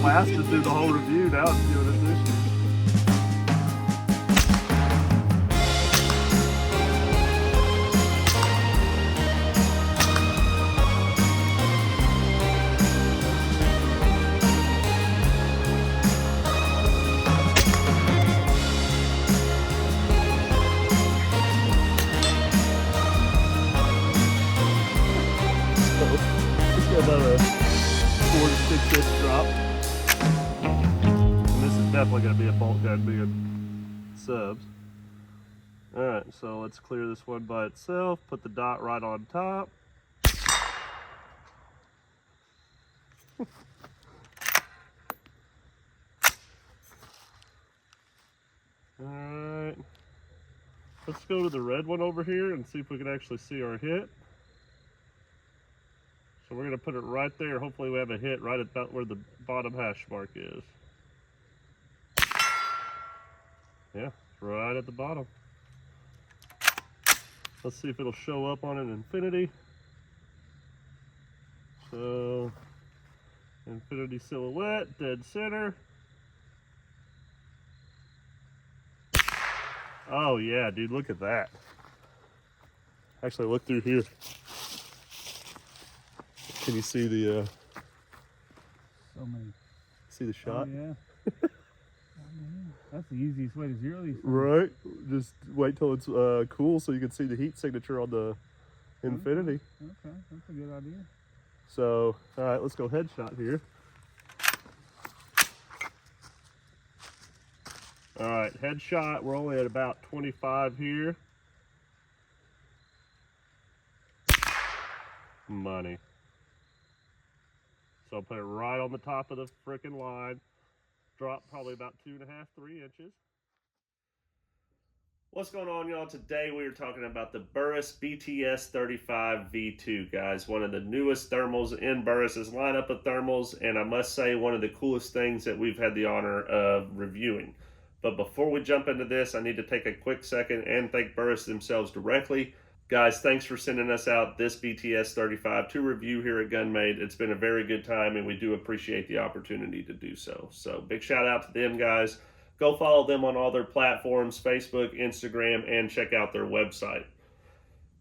Faster through the whole review. Now it's doing it this year. Let's go about a 4 to 6 inch drop. Definitely going to be a bolt gun being subs. Alright, so let's clear this one by itself, put the dot right on top. Alright, let's go to the red one over here and see if we can actually see our hit. So we're going to put it right there. Hopefully we have a hit right about where the bottom hash mark is. Yeah, right at the bottom. Let's see if it'll show up on an infinity. So, infinity silhouette, dead center. Oh yeah, dude, look at that. Actually, look through here. Can you see the, so many. See the shot? Oh, yeah. That's the easiest way to zero these things. Right. Just wait till it's cool so you can see the heat signature on the infinity. Okay, that's a good idea. So, all right, let's go headshot here. All right, headshot. We're only at about 25 here. Money. So I'll put it right on the top of the frickin' line. Drop probably about 2.5, 3 inches. What's going on, y'all? Today we are talking about the Burris BTS35 V2, guys. One of the newest thermals in Burris's lineup of thermals, and I must say one of the coolest things that we've had the honor of reviewing. But before we jump into this, I need to take a quick second and thank Burris themselves directly. Guys, thanks for sending us out this BTS35 to review here at GunMade. It's been a very good time, and we do appreciate the opportunity to do so. So big shout out to them, guys. Go follow them on all their platforms, Facebook, Instagram, and check out their website.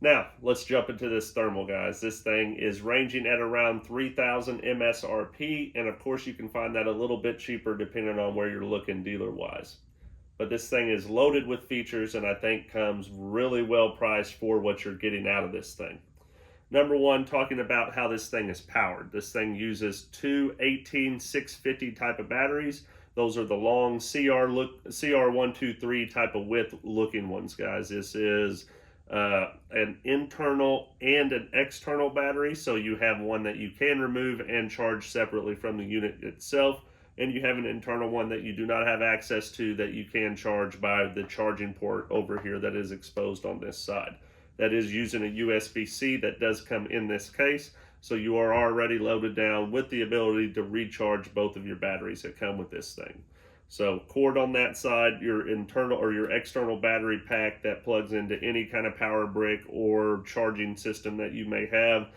Now, let's jump into this thermal, guys. This thing is ranging at around 3,000 MSRP, and of course you can find that a little bit cheaper depending on where you're looking dealer-wise. But this thing is loaded with features and I think comes really well priced for what you're getting out of this thing. Number one, talking about how this thing is powered. This thing uses two 18650 type of batteries. Those are the long CR123 type of width looking ones, guys. This is an internal and an external battery. So you have one that you can remove and charge separately from the unit itself. And you have an internal one that you do not have access to that you can charge by the charging port over here that is exposed on this side. That is using a USB-C that does come in this case. So you are already loaded down with the ability to recharge both of your batteries that come with this thing. So cord on that side, your internal or your external battery pack that plugs into any kind of power brick or charging system that you may have,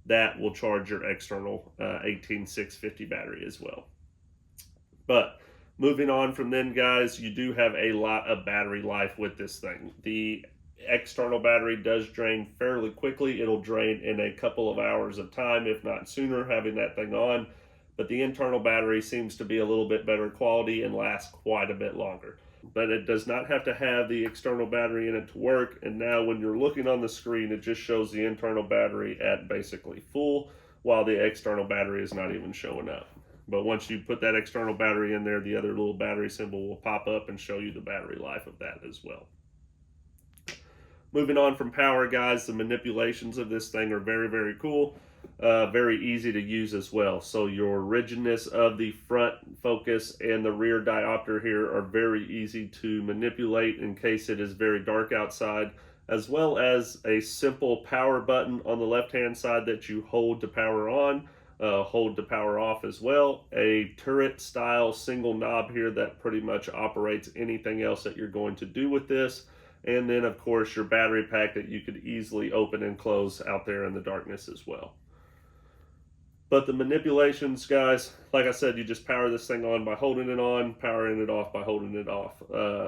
that will charge your external 18650 battery as well. But moving on from then, guys, you do have a lot of battery life with this thing. The external battery does drain fairly quickly. It'll drain in a couple of hours of time, if not sooner, having that thing on. But the internal battery seems to be a little bit better quality and lasts quite a bit longer. But it does not have to have the external battery in it to work. And now when you're looking on the screen, it just shows the internal battery at basically full, while the external battery is not even showing up. But once you put that external battery in there, the other little battery symbol will pop up and show you the battery life of that as well. Moving on from power, guys, the manipulations of this thing are very, very cool. very easy to use as well. So your rigidness of the front focus and the rear diopter here are very easy to manipulate in case it is very dark outside, as well as a simple power button on the left hand side that you hold to power on, hold to power off as well. A turret style single knob here that pretty much operates anything else that you're going to do with this. And then of course your battery pack that you could easily open and close out there in the darkness as well. But the manipulations, guys, like I said, you just power this thing on by holding it on, powering it off by holding it off.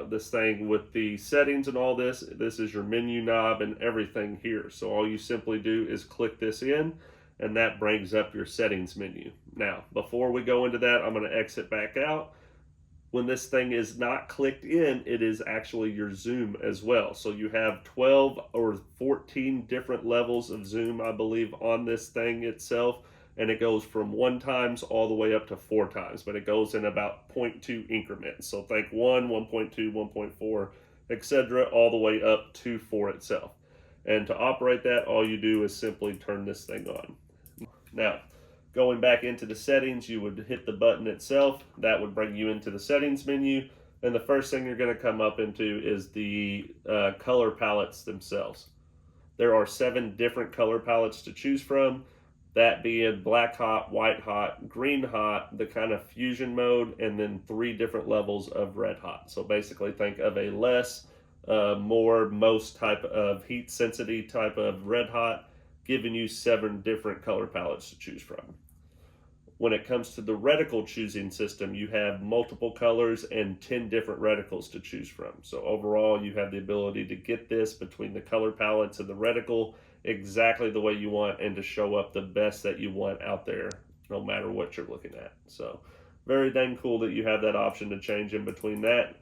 This thing with the settings and all this is your menu knob and everything here. So all you simply do is click this in, and that brings up your settings menu. Now, before we go into that, I'm going to exit back out. When this thing is not clicked in, it is actually your zoom as well. So you have 12 or 14 different levels of zoom, I believe, on this thing itself. And it goes from 1 times all the way up to 4 times, but it goes in about 0.2 increments. So think 1, 1.2, 1.4, etc., all the way up to 4 itself. And to operate that, all you do is simply turn this thing on. Now, going back into the settings, you would hit the button itself. That would bring you into the settings menu. And the first thing you're going to come up into is the color palettes themselves. There are 7 different color palettes to choose from. That being black hot, white hot, green hot, the kind of fusion mode, and then 3 different levels of red hot. So basically think of a less, more, most type of heat sensitivity type of red hot, giving you 7 different color palettes to choose from. When it comes to the reticle choosing system, you have multiple colors and 10 different reticles to choose from. So overall, you have the ability to get this between the color palettes and the reticle exactly the way you want and to show up the best that you want out there, no matter what you're looking at. So very dang cool that you have that option to change in between that.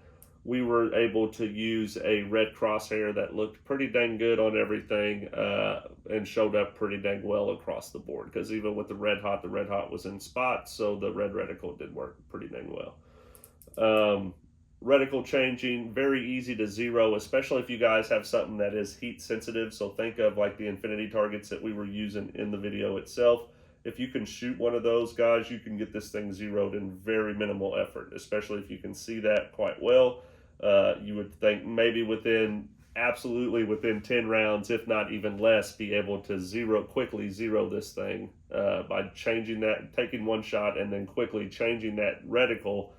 We were able to use a red crosshair that looked pretty dang good on everything and showed up pretty dang well across the board, because even with the red hot was in spots, so the red reticle did work pretty dang well. Reticle changing, very easy to zero, especially if you guys have something that is heat sensitive. So think of like the infinity targets that we were using in the video itself. If you can shoot one of those, guys, you can get this thing zeroed in very minimal effort, especially if you can see that quite well. You would think maybe absolutely within 10 rounds, if not even less, be able to quickly zero this thing by changing that, taking one shot and then quickly changing that reticle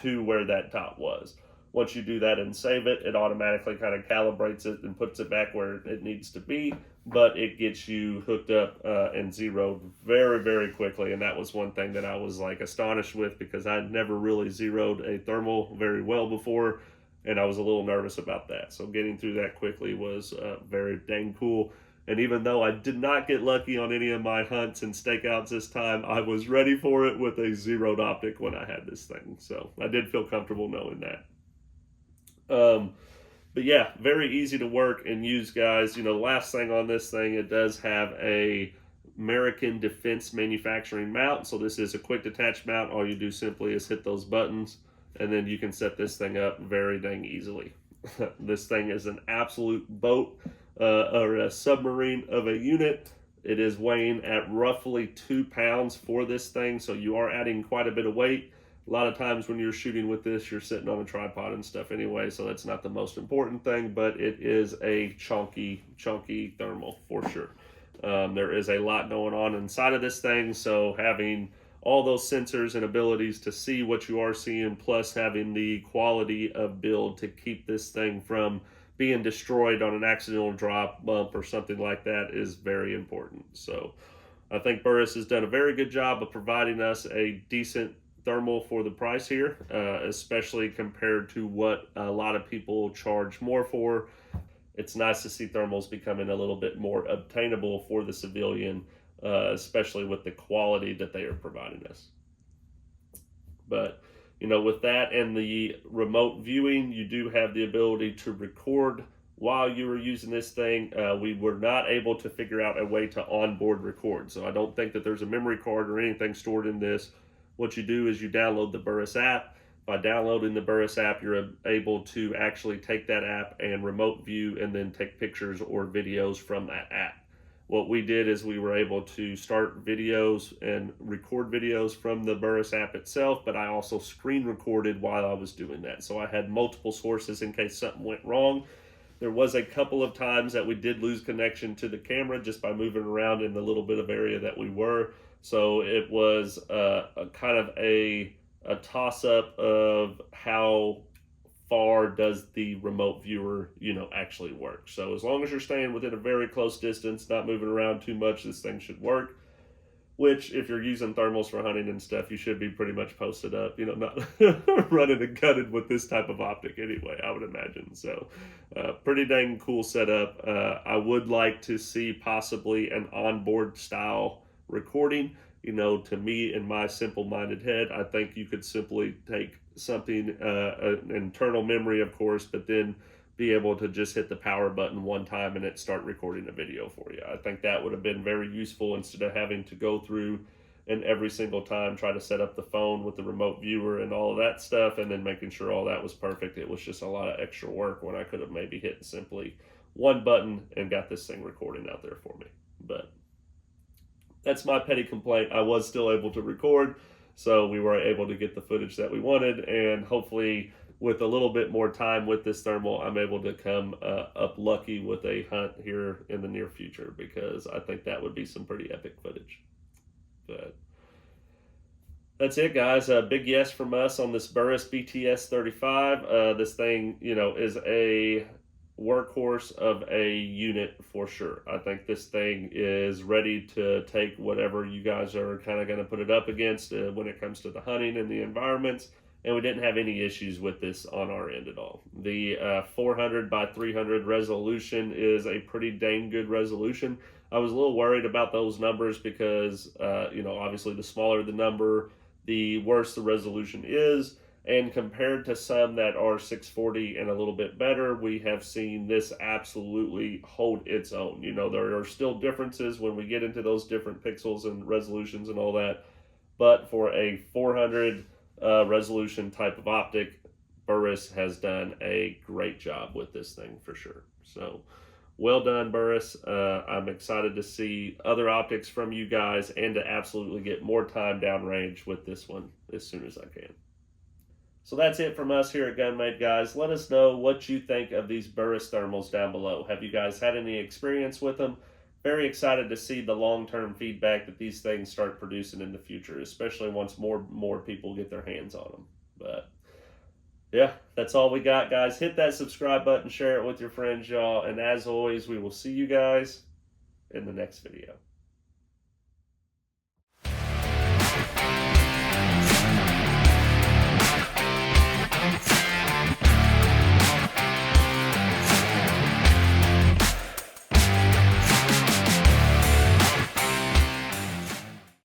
to where that top was. Once you do that and save it, it automatically kind of calibrates it and puts it back where it needs to be, but it gets you hooked up and zeroed very, very quickly. And that was one thing that I was like astonished with, because I'd never really zeroed a thermal very well before, and I was a little nervous about that. So getting through that quickly was very dang cool. And even though I did not get lucky on any of my hunts and stakeouts this time, I was ready for it with a zeroed optic when I had this thing. So I did feel comfortable knowing that. But yeah, very easy to work and use, guys. You know, last thing on this thing, it does have a American Defense Manufacturing mount. So this is a quick detach mount. All you do simply is hit those buttons, and then you can set this thing up very dang easily. This thing is an absolute boat. Or a submarine of a unit. It is weighing at roughly 2 pounds for this thing, so you are adding quite a bit of weight. A lot of times when you're shooting with this, you're sitting on a tripod and stuff anyway, so that's not the most important thing, but it is a chunky thermal for sure. There is a lot going on inside of this thing, so having all those sensors and abilities to see what you are seeing, plus having the quality of build to keep this thing from being destroyed on an accidental drop, bump, or something like that is very important. So I think Burris has done a very good job of providing us a decent thermal for the price here, especially compared to what a lot of people charge more for. It's nice to see thermals becoming a little bit more obtainable for the civilian, especially with the quality that they are providing us. But you know, with that and the remote viewing, you do have the ability to record while you were using this thing. We were not able to figure out a way to onboard record, so I don't think that there's a memory card or anything stored in this. What you do is you download the Burris app. By downloading the Burris app, you're able to actually take that app and remote view and then take pictures or videos from that app. what we did is we were able to start videos and record videos from the Burris app itself, but I also screen recorded while I was doing that. So I had multiple sources in case something went wrong. There was a couple of times that we did lose connection to the camera just by moving around in the little bit of area that we were. So it was a kind of a toss-up of how far does the remote viewer, actually work. So as long as you're staying within a very close distance, not moving around too much, this thing should work. Which, if you're using thermals for hunting and stuff, you should be pretty much posted up, not running and gunning with this type of optic anyway, I would imagine. So, pretty dang cool setup. I would like to see possibly an onboard style recording. To me, in my simple-minded head, I think you could simply take something, an internal memory, of course, but then be able to just hit the power button one time and it start recording a video for you. I think that would have been very useful instead of having to go through and every single time try to set up the phone with the remote viewer and all of that stuff and then making sure all that was perfect. It was just a lot of extra work when I could have maybe hit simply one button and got this thing recording out there for me. But that's my petty complaint. I was still able to record, so we were able to get the footage that we wanted, and hopefully with a little bit more time with this thermal, I'm able to come up lucky with a hunt here in the near future, because I think that would be some pretty epic footage. But that's it, guys. A big yes from us on this Burris BTS35. This thing, is a workhorse of a unit for sure. I think this thing is ready to take whatever you guys are kind of going to put it up against when it comes to the hunting and the environments. And we didn't have any issues with this on our end at all. The 400 by 300 resolution is a pretty dang good resolution. I was a little worried about those numbers because, obviously the smaller the number, the worse the resolution is. And compared to some that are 640 and a little bit better, we have seen this absolutely hold its own. There are still differences when we get into those different pixels and resolutions and all that. But for a 400 resolution type of optic, Burris has done a great job with this thing for sure. So well done, Burris. I'm excited to see other optics from you guys and to absolutely get more time downrange with this one as soon as I can. So that's it from us here at GunMade, guys. Let us know what you think of these Burris thermals down below. Have you guys had any experience with them? Very excited to see the long-term feedback that these things start producing in the future, especially once more people get their hands on them. But yeah, that's all we got, guys. Hit that subscribe button, share it with your friends, y'all. And as always, we will see you guys in the next video.